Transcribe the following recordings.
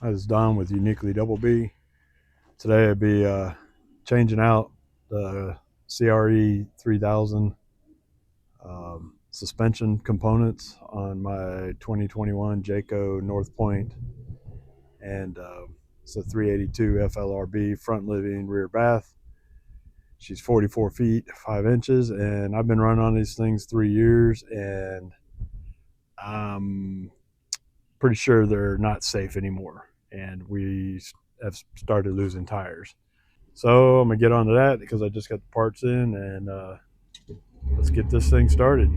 I was Don with Uniquely-DOUBLEBEE. Today I'll be changing out the CRE3000 suspension components on my 2021 Jayco North Point, and it's a 382 FLRB front living rear bath. She's 44 feet 5 inches, and I've been running on these things 3 years, and I'm pretty sure they're not safe anymore, and we have started losing tires. So I'm gonna get onto that because I just got the parts in, and let's get this thing started.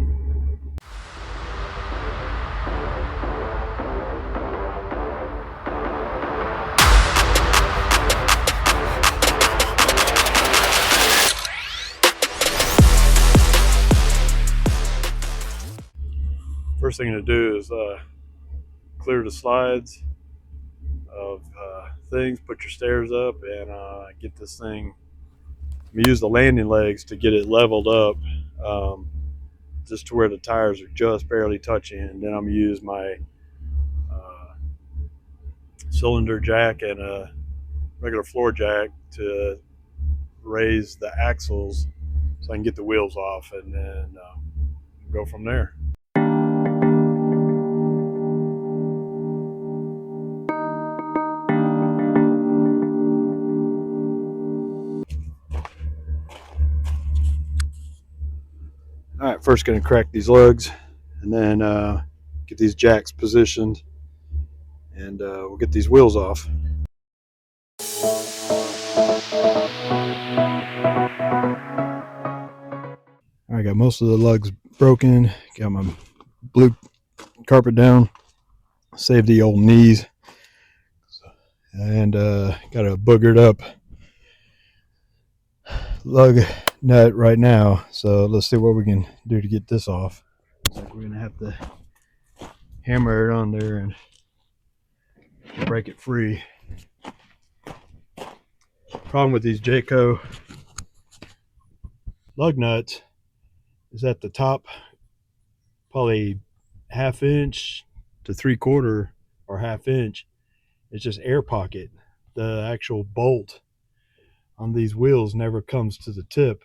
First thing to do is clear the slides of things, put your stairs up, and get this thing. I'm gonna use the landing legs to get it leveled up, just to where the tires are just barely touching, and then I'm gonna use my cylinder jack and a regular floor jack to raise the axles so I can get the wheels off, and then go from there. All right, first going to crack these lugs, and then get these jacks positioned, and we'll get these wheels off. All right, got most of the lugs broken. Got my blue carpet down. Save the old knees, and got a boogered up lug nut right now. So let's see what we can do to get this off. Looks like we're gonna have to hammer it on there and break it free. Problem with these Jayco lug nuts is at the top, probably 1/2 inch to 3/4 or 1/2 inch, it's just air pocket. The actual bolt on these wheels never comes to the tip.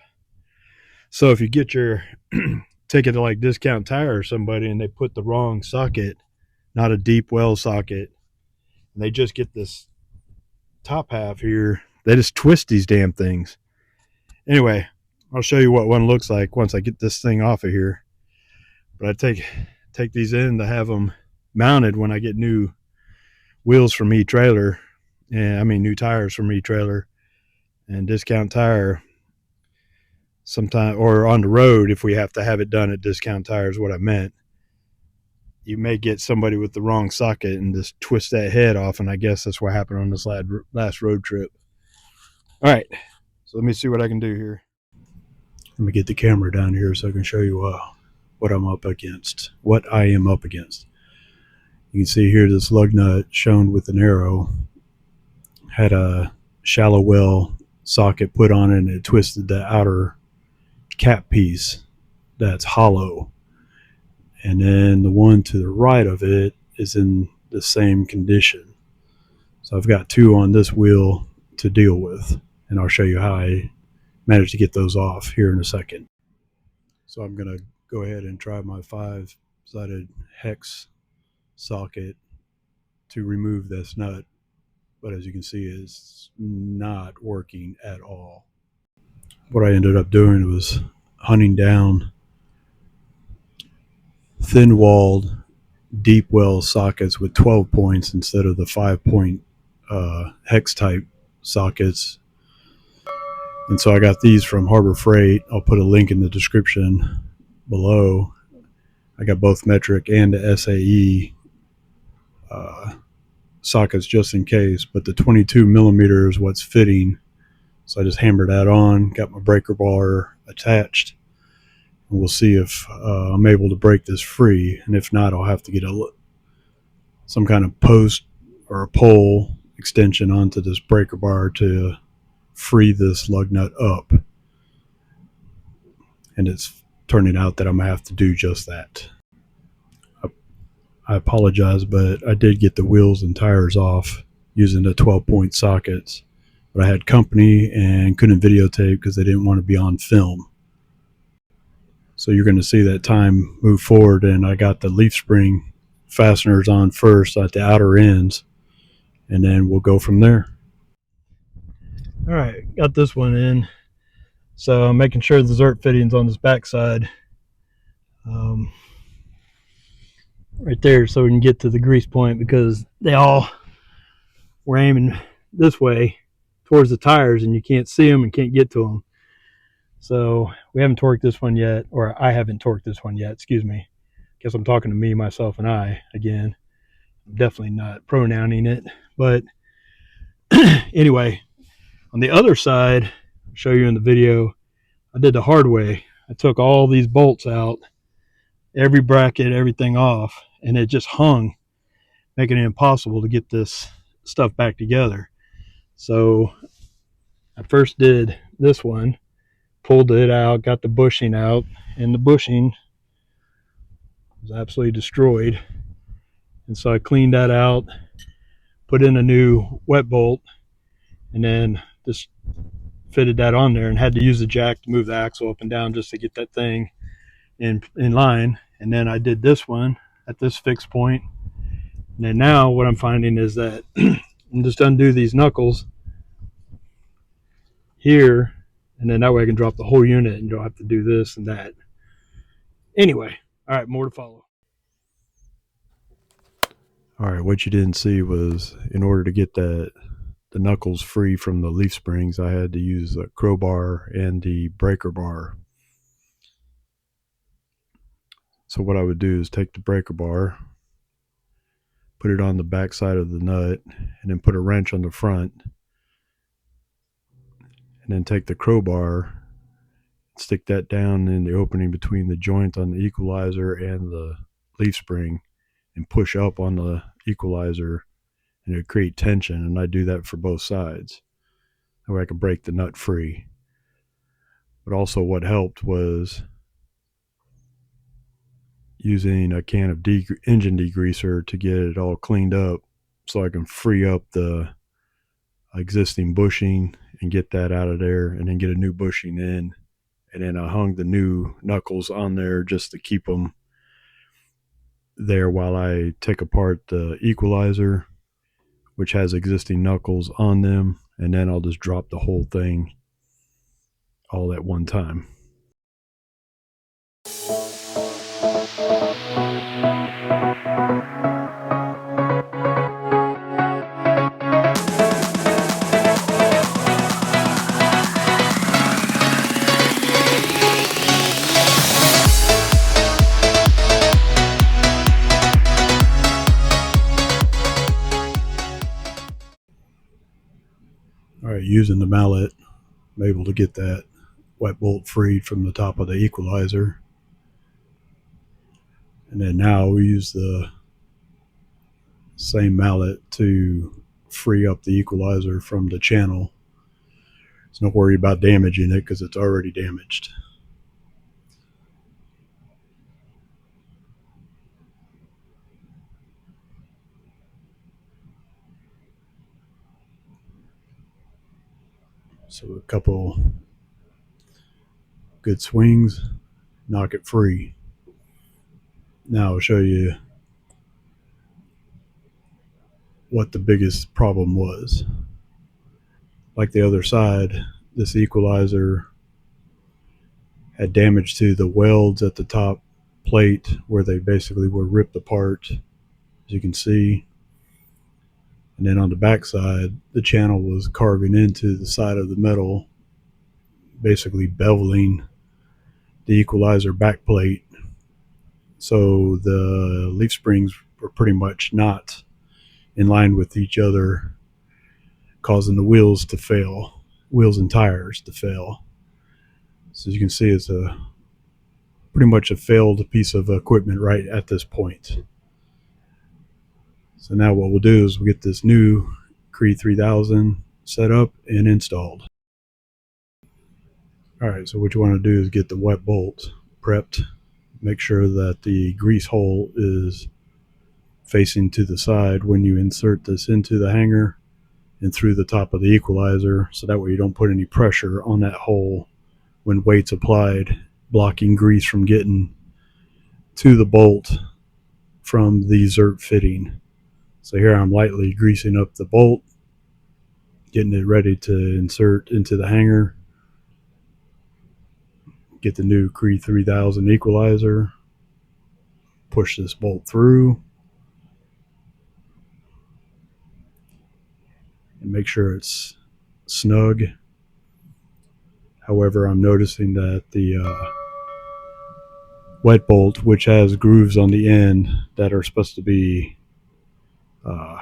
So if you get your take it to like Discount Tire or somebody, and they put the wrong socket, not a deep well socket, and they just get this top half here, they just twist these damn things. Anyway, I'll show you what one looks like once I get this thing off of here. But I take these in to have them mounted when I get new wheels from E-Trailer, and I mean new tires from E-Trailer and Discount Tire. Sometime, or on the road, if we have to have it done at Discount Tire is what I meant. You may get somebody with the wrong socket and just twist that head off, and I guess that's what happened on this last road trip. All right, so let me see what I can do here. Let me get the camera down here so I can show you what I'm up against, what I am up against. You can see here this lug nut shown with an arrow had a shallow well socket put on it, and it twisted the outer cap piece that's hollow, and then the one to the right of it is in the same condition. So I've got two on this wheel to deal with, and I'll show you how I managed to get those off here in a second. So I'm going to go ahead and try my 5-sided hex socket to remove this nut, but as you can see, it's not working at all. What I ended up doing was hunting down thin-walled deep well sockets with 12 points instead of the 5-point hex type sockets. And so I got these from Harbor Freight. I'll put a link in the description below. I got both metric and the SAE sockets just in case, but the 22 millimeter is what's fitting. So I just hammered that on, got my breaker bar attached, and we'll see if I'm able to break this free. And if not, I'll have to get some kind of post or a pole extension onto this breaker bar to free this lug nut up. And it's turning out that I'm gonna have to do just that. I apologize, but I did get the wheels and tires off using the 12-point sockets. But I had company and couldn't videotape because they didn't want to be on film. So you're going to see that time move forward, and I got the leaf spring fasteners on first at the outer ends, and then we'll go from there. All right, got this one in. So I'm making sure the Zert fitting's on this back side. Right there, so we can get to the grease point, because they all were aiming this way towards the tires and you can't see them and can't get to them. So we haven't torqued this one yet, or I haven't torqued this one yet, excuse me. Guess I'm talking to me, myself, and I again. I'm definitely not pronouncing it, but anyway, on the other side, I'll show you in the video, I did the hard way. I took all these bolts out, every bracket, everything off, and it just hung, making it impossible to get this stuff back together. So I first did this one, pulled it out, got the bushing out, and the bushing was absolutely destroyed. And so I cleaned that out, put in a new wet bolt, and then just fitted that on there, and had to use the jack to move the axle up and down just to get that thing in line. And then I did this one at this fixed point. And then now what I'm finding is that I'm just undo these knuckles here, and then that way I can drop the whole unit and you don't have to do this and that. Anyway, all right, more to follow. All right, what you didn't see was, in order to get the knuckles free from the leaf springs, I had to use a crowbar and the breaker bar. So what I would do is take the breaker bar, put it on the back side of the nut, and then put a wrench on the front, and then take the crowbar, stick that down in the opening between the joint on the equalizer and the leaf spring, and push up on the equalizer, and it create tension. And I do that for both sides, that way I can break the nut free. But also what helped was using a can of engine degreaser to get it all cleaned up, so I can free up the existing bushing and get that out of there, and then get a new bushing in. And then I hung the new knuckles on there just to keep them there while I take apart the equalizer, which has existing knuckles on them, and then I'll just drop the whole thing all at one time. All right, using the mallet, I'm able to get that wet bolt freed from the top of the equalizer. And then now we use the same mallet to free up the equalizer from the channel. There's no worry about damaging it because it's already damaged. So a couple good swings, knock it free. Now I'll show you what the biggest problem was. Like the other side, this equalizer had damage to the welds at the top plate, where they basically were ripped apart, as you can see. And then on the back side, the channel was carving into the side of the metal, basically beveling the equalizer back plate. So the leaf springs were pretty much not in line with each other, causing the wheels to fail, wheels and tires to fail. So as you can see, it's pretty much a failed piece of equipment right at this point. So now what we'll do is we'll get this new CRE3000 set up and installed. All right, so what you want to do is get the wet bolt prepped. Make sure that the grease hole is facing to the side when you insert this into the hanger and through the top of the equalizer, so that way you don't put any pressure on that hole when weight's applied, blocking grease from getting to the bolt from the zerk fitting. So here I'm lightly greasing up the bolt, getting it ready to insert into the hanger. Get the new CRE3000 equalizer, push this bolt through, and make sure it's snug. However, I'm noticing that the wet bolt, which has grooves on the end that are supposed to be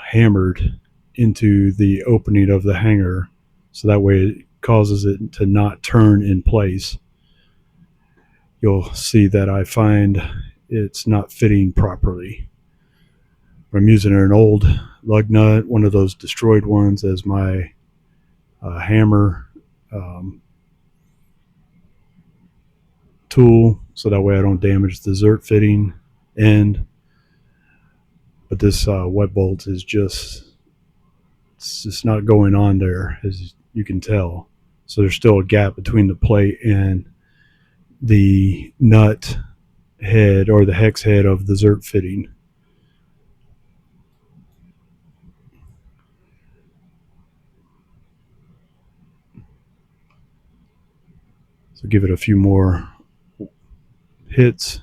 hammered into the opening of the hanger, so that way it causes it to not turn in place. You'll see that I find it's not fitting properly. I'm using an old lug nut, one of those destroyed ones, as my hammer tool, so that way I don't damage the zerk fitting end. But this wet bolt is it's just not going on there, as you can tell. So there's still a gap between the plate and the nut head, or the hex head, of the zerk fitting. So give it a few more hits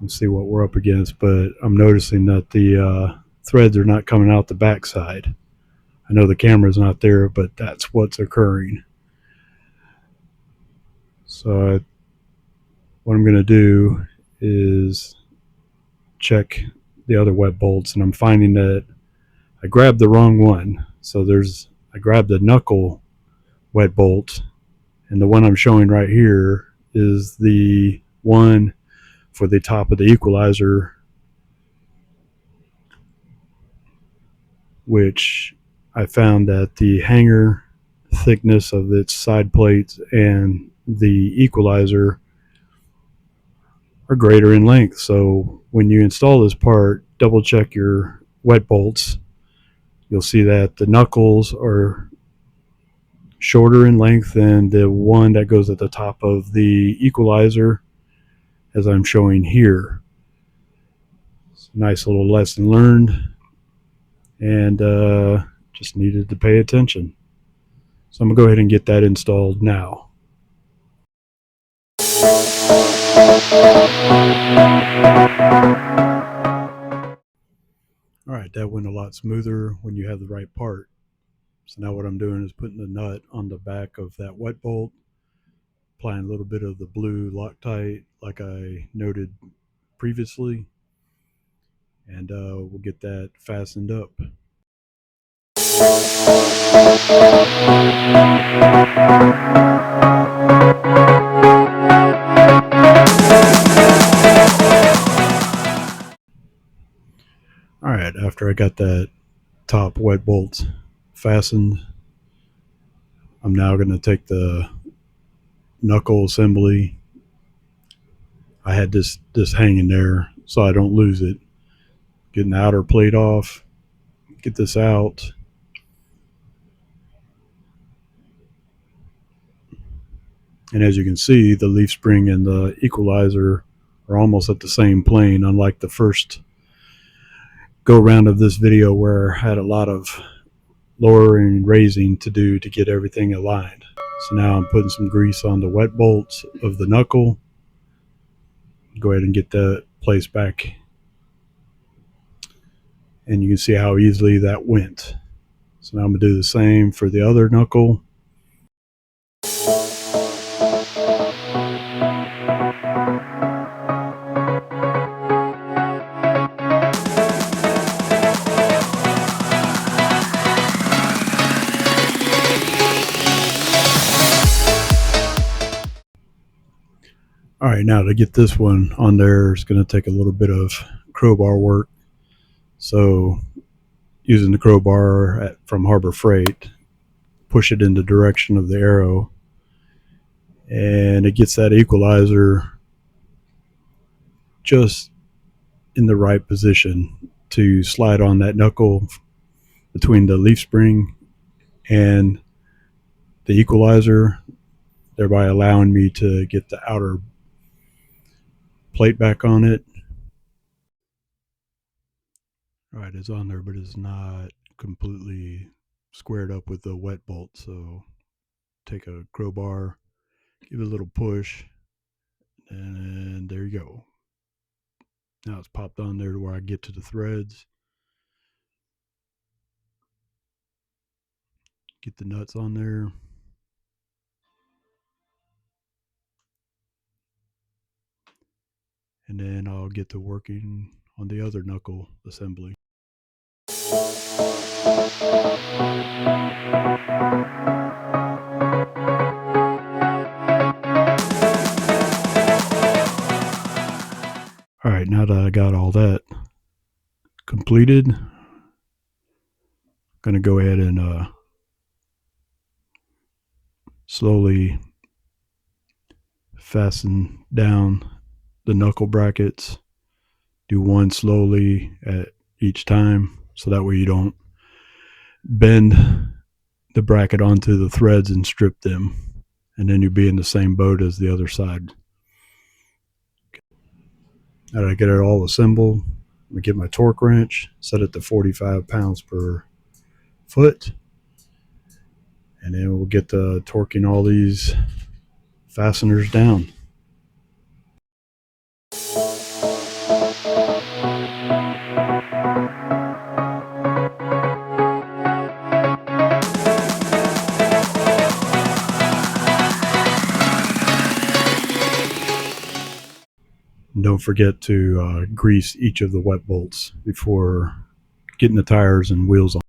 and see what we're up against. But I'm noticing that the threads are not coming out the backside. I know the camera's not there, but that's what's occurring. So what I'm going to do is check the other wet bolts, and I'm finding that I grabbed the wrong one. So I grabbed the knuckle wet bolt, and the one I'm showing right here is the one for the top of the equalizer, which I found that the hanger thickness of its side plates and the equalizer are greater in length. So when you install this part, double check your wet bolts. You'll see that the knuckles are shorter in length than the one that goes at the top of the equalizer, as I'm showing here. It's a nice little lesson learned, and just needed to pay attention. So I'm going to go ahead and get that installed now. Alright, that went a lot smoother when you have the right part. So now what I'm doing is putting the nut on the back of that wet bolt, applying a little bit of the blue Loctite like I noted previously, and we'll get that fastened up. Alright, after I got that top wet bolt fastened, I'm now going to take the knuckle assembly. I had this hanging there so I don't lose it. Getting the outer plate off, get this out. And as you can see, the leaf spring and the equalizer are almost at the same plane, unlike the first go round of this video where I had a lot of lowering and raising to do to get everything aligned. So now I'm putting some grease on the wet bolts of the knuckle. Go ahead and get that placed back, and you can see how easily that went. So now I'm going to do the same for the other knuckle. Alright, now to get this one on there, it's going to take a little bit of crowbar work. So using the crowbar from Harbor Freight, push it in the direction of the arrow, and it gets that equalizer just in the right position to slide on that knuckle between the leaf spring and the equalizer, thereby allowing me to get the outer plate back on it. All right, it's on there, but it's not completely squared up with the wet bolt. So take a crowbar, give it a little push, and there you go. Now it's popped on there to where I get to the threads. Get the nuts on there. And then I'll get to working on the other knuckle assembly. All right, now that I got all that completed, I'm going to go ahead and slowly fasten down the knuckle brackets. Do one slowly at each time, so that way you don't bend the bracket onto the threads and strip them, and then you'll be in the same boat as the other side. Now that I get it all assembled, I'm gonna get my torque wrench, set it to 45 pounds per foot, and then we'll get to torquing all these fasteners down. And don't forget to grease each of the wet bolts before getting the tires and wheels on.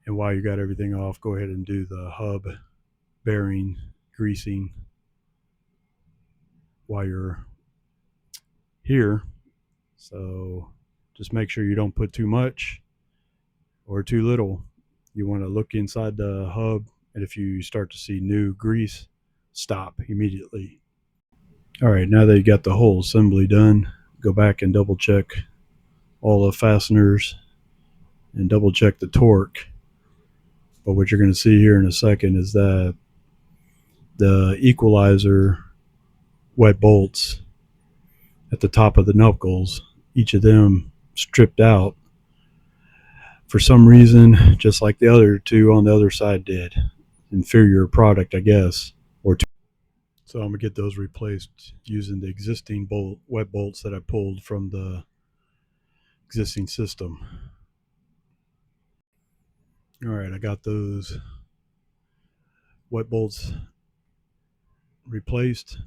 And while you got everything off, go ahead and do the hub bearing greasing while you're here. So just make sure you don't put too much or too little. You want to look inside the hub, and if you start to see new grease, stop immediately. All right, now that you got the whole assembly done, go back and double check all the fasteners and double check the torque. But what you're going to see here in a second is that the equalizer wet bolts at the top of the knuckles, each of them stripped out for some reason, just like the other two on the other side did. Inferior product, I guess, or two. So I'm gonna get those replaced using the existing wet bolts that I pulled from the existing system. All right, I got those wet bolts replaced,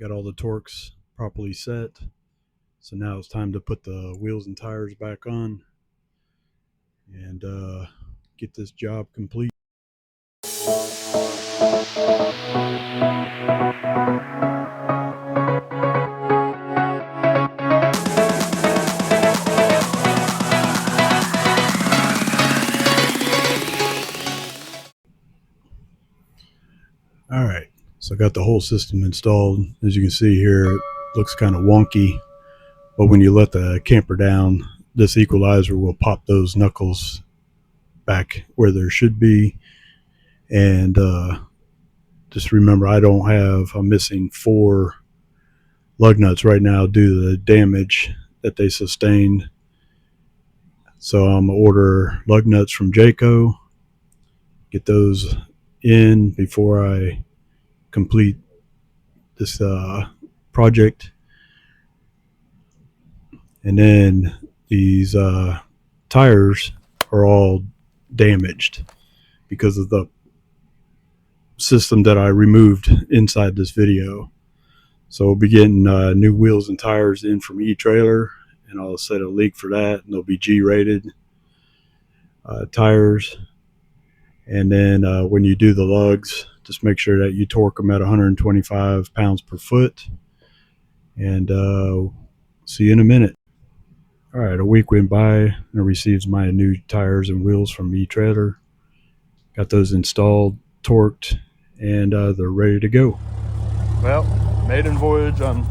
got all the torques properly set. So now it's time to put the wheels and tires back on and get this job complete. All right, so I got the whole system installed. As you can see here, it looks kind of wonky, but when you let the camper down, this equalizer will pop those knuckles back where there should be. And just remember, I'm missing 4 lug nuts right now due to the damage that they sustained. So I'm gonna order lug nuts from Jayco, get those in before I complete this project. And then these tires are all damaged because of the system that I removed inside this video. So we'll be getting new wheels and tires in from E-Trailer, and I'll set a leak for that, and they'll be G-rated tires. And then when you do the lugs, just make sure that you torque them at 125 pounds per foot. And see you in a minute. All right, a week went by and I received my new tires and wheels from E-Trailer. Got those installed, torqued, and they're ready to go. Well, maiden voyage on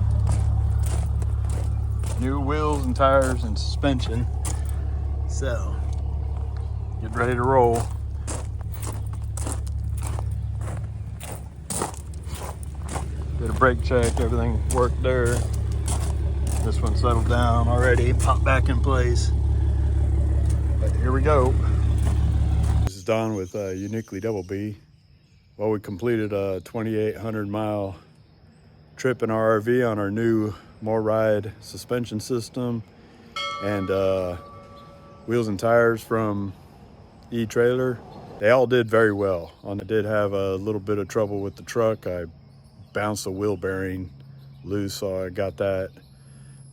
new wheels and tires and suspension. So, get ready to roll. Did a brake check, everything worked there. This one settled down already, popped back in place. But here we go. This is Don with Uniquely-DOUBLEBEE. Well, we completed a 2,800 mile trip in our RV on our new MORryde suspension system and wheels and tires from E-Trailer. They all did very well. I did have a little bit of trouble with the truck. I bounced the wheel bearing loose, so I got that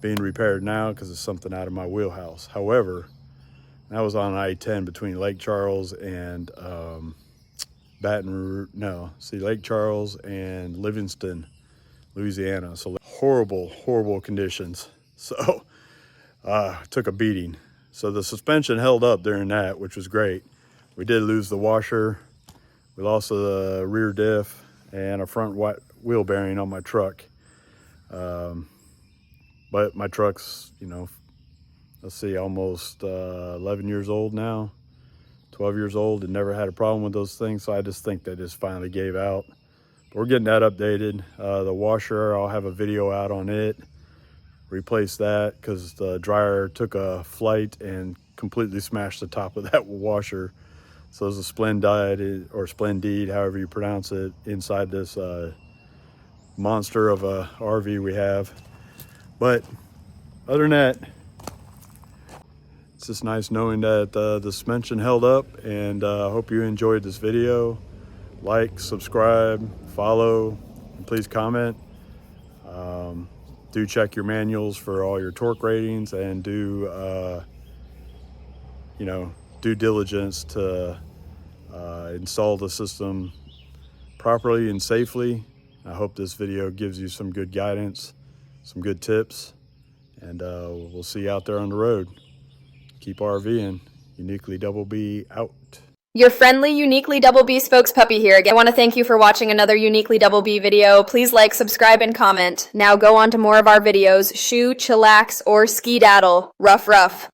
being repaired now because it's something out of my wheelhouse. However, that was on I-10 between Lake Charles and Lake Charles and Livingston, Louisiana. So horrible conditions. So took a beating. So the suspension held up during that, which was great. We did lose the washer. We lost the rear diff and a front wheel bearing on my truck. But my truck's, let's see, almost 11 years old now, 12 years old, and never had a problem with those things. So I just think they just finally gave out. But we're getting that updated. The washer, I'll have a video out on it. Replace that because the dryer took a flight and completely smashed the top of that washer. So there's a Splendide, however you pronounce it, inside this monster of a RV we have. But other than that, it's just nice knowing that the suspension held up, and I hope you enjoyed this video. Like, subscribe, follow, and please comment. Do check your manuals for all your torque ratings, and do due diligence to install the system properly and safely. I hope this video gives you some good guidance, some good tips, and we'll see you out there on the road. Keep RVing. Uniquely-DOUBLEBEE out. Your friendly Uniquely-DOUBLEBEE spokespuppy here again. I want to thank you for watching another Uniquely-DOUBLEBEE video. Please like, subscribe, and comment. Now go on to more of our videos. Shoo, chillax, or skedaddle. Rough.